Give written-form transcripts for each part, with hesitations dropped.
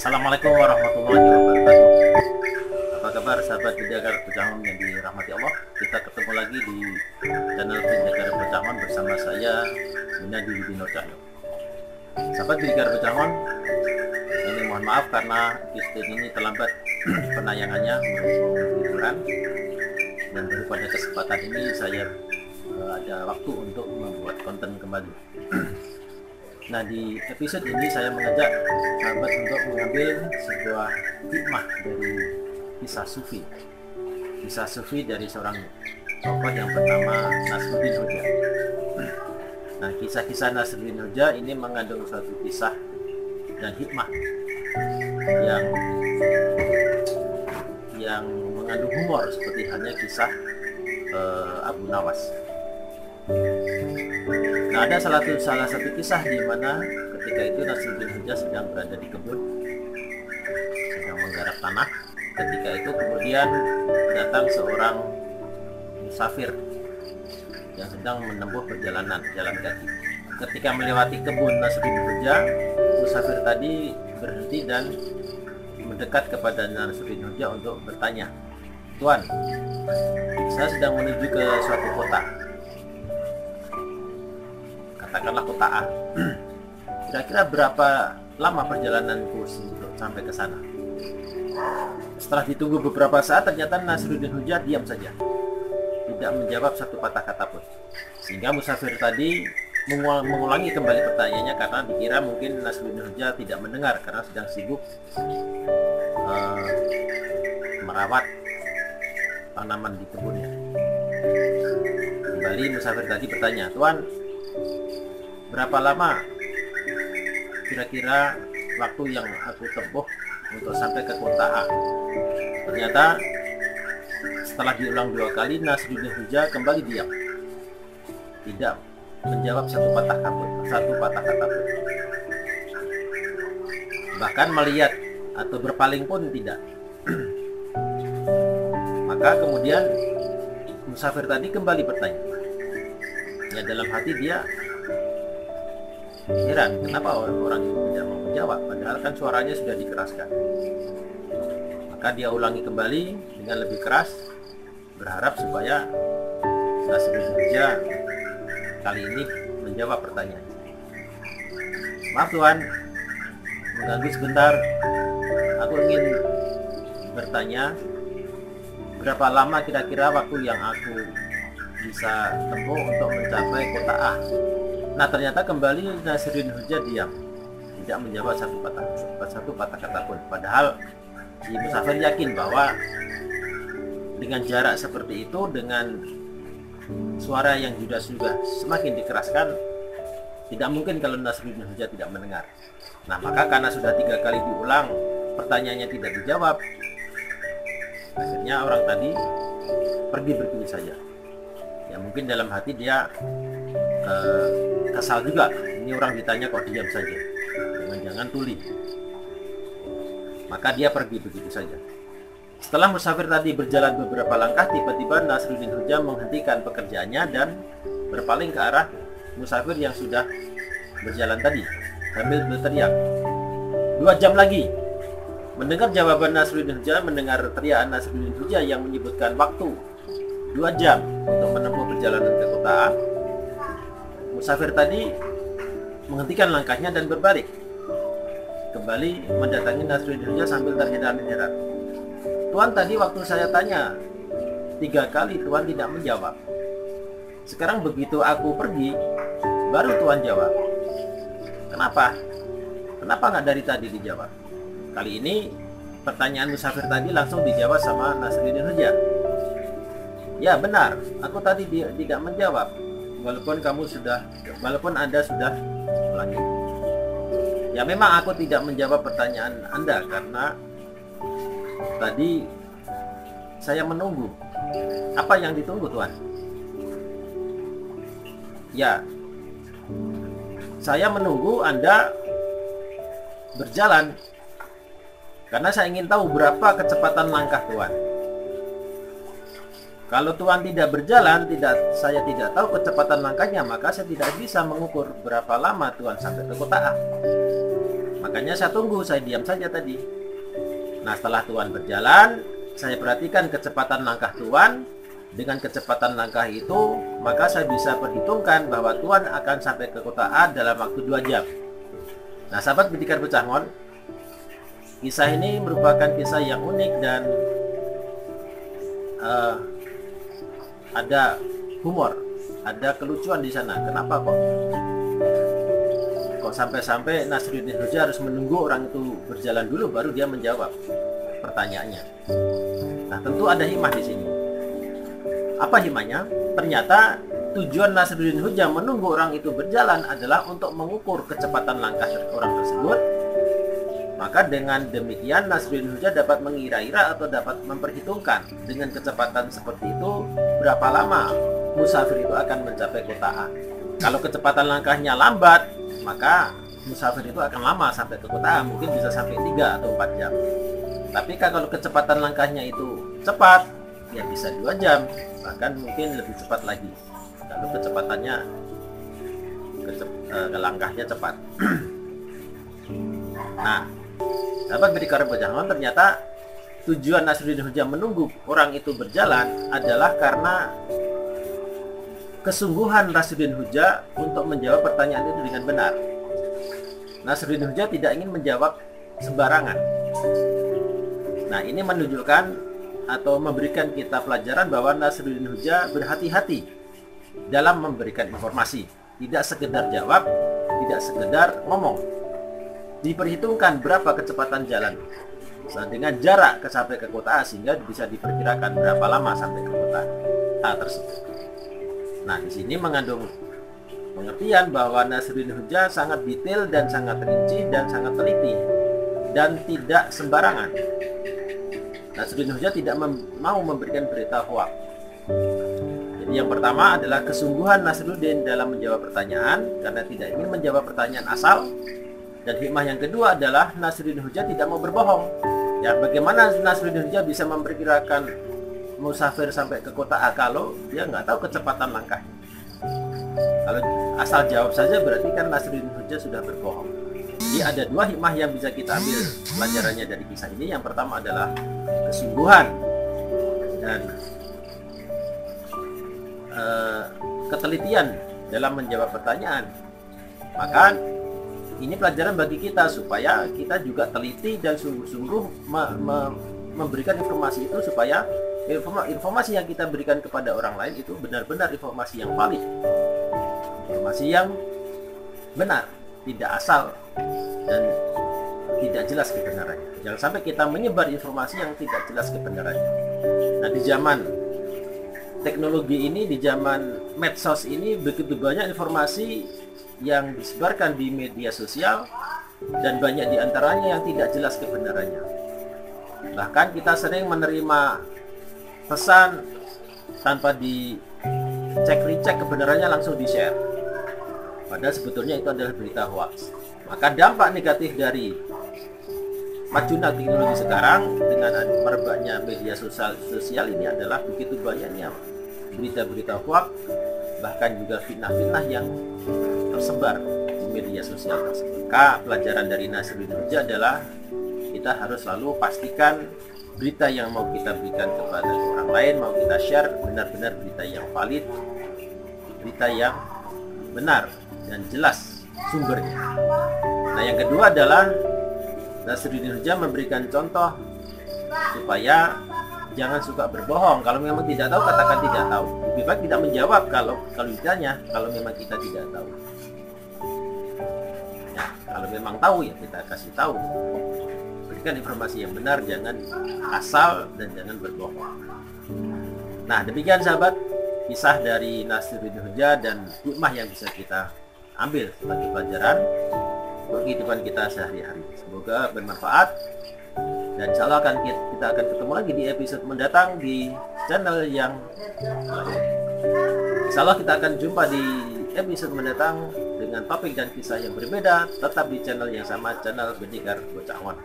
Assalamualaikum warahmatullahi wabarakatuh. Apa kabar sahabat Penjaga Pecangon yang dirahmati Allah? Kita ketemu lagi di channel Penjaga Pecangon bersama saya Munadi Widino Cahyo. Sahabat Penjaga Pecangon, ini mohon maaf karena episode ini terlambat penayangannya berhubung liburan, dan baru pada kesempatan ini saya ada waktu untuk membuat konten kembali. Nah, di episode ini saya mengajak sahabat untuk mengambil sebuah hikmah dari kisah sufi dari seorang tokoh yang bernama Nasruddin Hoja. Nah, kisah-kisah Nasruddin Hoja ini mengandung suatu kisah dan hikmah yang mengandung humor seperti halnya kisah Abu Nawas. Nah, ada salah satu kisah di mana ketika itu Nasruddin Hoja sedang berada di kebun, sedang menggarap tanah. Ketika itu kemudian datang seorang musafir yang sedang menempuh perjalanan jalan kaki. Ketika melewati kebun Nasruddin Hoja, musafir tadi berhenti dan mendekat kepada Nasruddin Hoja untuk bertanya, "Tuan, saya sedang menuju ke suatu kota, katakanlah kota A. Kira-kira berapa lama perjalananku untuk sampai ke sana?" Setelah ditunggu beberapa saat, ternyata Nasruddin Hoja diam saja, tidak menjawab satu patah kata pun. Sehingga musafir tadi mengulangi kembali pertanyaannya karena dikira mungkin Nasruddin Hoja tidak mendengar karena sedang sibuk merawat tanaman di kebunnya. Kembali musafir tadi bertanya, "Tuan, berapa lama kira-kira waktu yang aku tempuh untuk sampai ke kota A?" Ternyata setelah diulang 2 kali, Nasruddin Hoja kembali diam, tidak menjawab satu patah kata pun. Bahkan melihat atau berpaling pun tidak. Maka kemudian musafir tadi kembali bertanya. Ya, dalam hati dia heran, kenapa orang itu tidak mau menjawab, padahal kan suaranya sudah dikeraskan. Maka dia ulangi kembali dengan lebih keras, berharap supaya Nasruddin Hoja kali ini menjawab pertanyaan. "Maaf Tuan, mengganggu sebentar. Aku ingin bertanya, berapa lama kira-kira waktu yang aku bisa tempuh untuk mencapai kota A?" Nah, ternyata kembali Nasruddin Hoja diam, tidak menjawab satu patah kata pun. Padahal si musafir yakin bahwa dengan jarak seperti itu, dengan suara yang sudah semakin dikeraskan, tidak mungkin kalau Nasruddin Hoja tidak mendengar. Nah, maka karena sudah 3 kali diulang, pertanyaannya tidak dijawab, akhirnya orang tadi pergi begitu saja. Ya, mungkin dalam hati dia kesal juga, ini orang ditanya kok diam saja, jangan-jangan tuli. Maka dia pergi begitu saja. Setelah musafir tadi berjalan beberapa langkah, tiba-tiba Nasruddin Hoja menghentikan pekerjaannya dan berpaling ke arah musafir yang sudah berjalan tadi sambil berteriak, "2 jam lagi." Mendengar jawaban Nasruddin Hoja, mendengar teriakan Nasruddin Hoja yang menyebutkan waktu 2 jam untuk menempuh perjalanan ke kota A, musafir tadi menghentikan langkahnya dan berbalik, kembali mendatangi Nasruddin Hoja sambil terheran-heran. "Tuan, tadi waktu saya tanya 3 kali Tuan tidak menjawab. Sekarang begitu aku pergi, baru Tuan jawab. Kenapa? Kenapa nggak dari tadi dijawab?" Kali ini pertanyaan musafir tadi langsung dijawab sama Nasruddin Hoja. "Ya benar, aku tadi tidak menjawab. walaupun Anda sudah ulangi. Ya memang aku tidak menjawab pertanyaan Anda karena tadi saya menunggu. Apa yang ditunggu, Tuan? Ya, saya menunggu Anda berjalan karena saya ingin tahu berapa kecepatan langkah Tuan. Kalau Tuan tidak berjalan, saya tidak tahu kecepatan langkahnya, maka saya tidak bisa mengukur berapa lama Tuan sampai ke kota A. Makanya saya tunggu, saya diam saja tadi. Nah, setelah Tuan berjalan, saya perhatikan kecepatan langkah Tuan. Dengan kecepatan langkah itu, maka saya bisa perhitungkan bahwa Tuan akan sampai ke kota A dalam waktu 2 jam. Nah, sahabat Bidikar Pecangon, kisah ini merupakan kisah yang unik dan ada humor, ada kelucuan di sana. Kenapa kok sampai-sampai Nasruddin Hoja harus menunggu orang itu berjalan dulu baru dia menjawab pertanyaannya? Nah, tentu ada hikmah di sini. Apa hikmahnya? Ternyata tujuan Nasruddin Hoja menunggu orang itu berjalan adalah untuk mengukur kecepatan langkah orang tersebut. Maka dengan demikian Nasruddin Hoja dapat mengira-ira atau dapat memperhitungkan dengan kecepatan seperti itu berapa lama musafir itu akan mencapai kota A. Kalau kecepatan langkahnya lambat, maka musafir itu akan lama sampai ke kota A, mungkin bisa sampai 3 atau 4 jam. Tapi kalau kecepatan langkahnya itu cepat, ya bisa 2 jam, bahkan mungkin lebih cepat lagi kalau kecepatannya langkahnya cepat. Nah, sahabat Bidikar Pecangon, ternyata tujuan Nasruddin Hoja menunggu orang itu berjalan adalah karena kesungguhan Nasruddin Hoja untuk menjawab pertanyaan itu dengan benar. Nasruddin Hoja tidak ingin menjawab sembarangan. Nah, ini menunjukkan atau memberikan kita pelajaran bahwa Nasruddin Hoja berhati-hati dalam memberikan informasi. Tidak sekedar jawab, tidak sekedar ngomong. Diperhitungkan berapa kecepatan jalan dengan jarak sampai ke kota A, sehingga bisa diperkirakan berapa lama sampai ke kota A tersebut. Nah, di sini mengandung pengertian bahwa Nasruddin Hoja sangat detail dan sangat rinci dan sangat teliti dan tidak sembarangan. Nasruddin Hoja tidak mau memberikan berita hoax. Jadi yang pertama adalah kesungguhan Nasruddin dalam menjawab pertanyaan karena tidak ingin menjawab pertanyaan asal. Dan hikmah yang kedua adalah Nasruddin Hoja tidak mau berbohong. Ya, bagaimana Nasruddin Hoja bisa memperkirakan musafir sampai ke kota A kalau dia nggak tahu kecepatan langkahnya? Kalau asal jawab saja berarti kan Nasruddin Hoja sudah berbohong. Jadi ada 2 hikmah yang bisa kita ambil pelajarannya dari kisah ini. Yang pertama adalah kesungguhan dan ketelitian dalam menjawab pertanyaan. Maka ini pelajaran bagi kita supaya kita juga teliti dan sungguh-sungguh memberikan informasi itu, supaya informasi yang kita berikan kepada orang lain itu benar-benar informasi yang valid, informasi yang benar, tidak asal dan tidak jelas kebenarannya. Jangan sampai kita menyebar informasi yang tidak jelas kebenarannya. Nah, di zaman teknologi ini, di zaman medsos ini, begitu banyak informasi yang disebarkan di media sosial dan banyak diantaranya yang tidak jelas kebenarannya. Bahkan kita sering menerima pesan tanpa dicek-recek kebenarannya, langsung di-share, padahal sebetulnya itu adalah berita hoax. Maka dampak negatif dari majunya teknologi sekarang dengan merebaknya media sosial ini adalah begitu banyaknya berita-berita hoax, bahkan juga fitnah-fitnah yang tersebar di media sosial tersebut. Maka pelajaran dari Nasruddin Hoja adalah kita harus selalu pastikan berita yang mau kita berikan kepada orang lain, mau kita share, benar-benar berita yang valid, berita yang benar dan jelas sumbernya. Nah, yang kedua adalah Nasruddin Hoja memberikan contoh supaya jangan suka berbohong. Kalau memang tidak tahu, katakan tidak tahu. Lebih baik tidak menjawab kalau ditanya, kalau memang kita tidak tahu. Ya, kalau memang tahu ya kita kasih tahu. Berikan informasi yang benar, jangan asal dan jangan berbohong. Nah, demikian sahabat kisah dari Nasiruddin Hoja dan hikmah yang bisa kita ambil sebagai pelajaran untuk kehidupan kita sehari-hari. Semoga bermanfaat, dan insya Allah kita akan ketemu lagi di episode mendatang di channel yang lain. Insya Allah kita akan jumpa di episode mendatang dengan topik dan kisah yang berbeda, tetap di channel yang sama, channel Pendekar Bocah Ngon.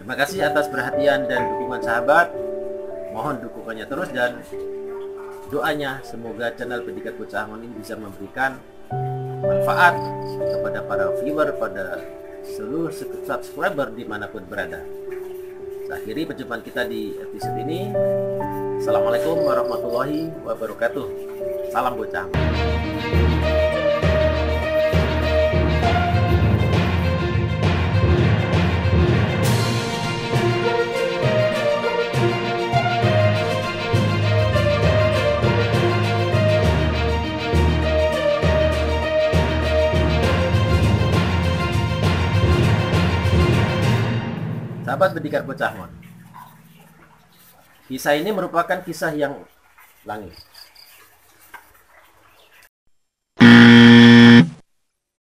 Terima kasih atas perhatian dan dukungan sahabat. Mohon dukungannya terus dan doanya semoga channel Pendekar Bocah Ngon ini bisa memberikan manfaat kepada para viewer, pada seluruh subscriber dimanapun berada. Akhiri perjumpaan kita di episode ini. Assalamualaikum warahmatullahi wabarakatuh. Salam bocah. Sahabat Pendekar Bocah Ngon, kisah ini merupakan kisah yang langit.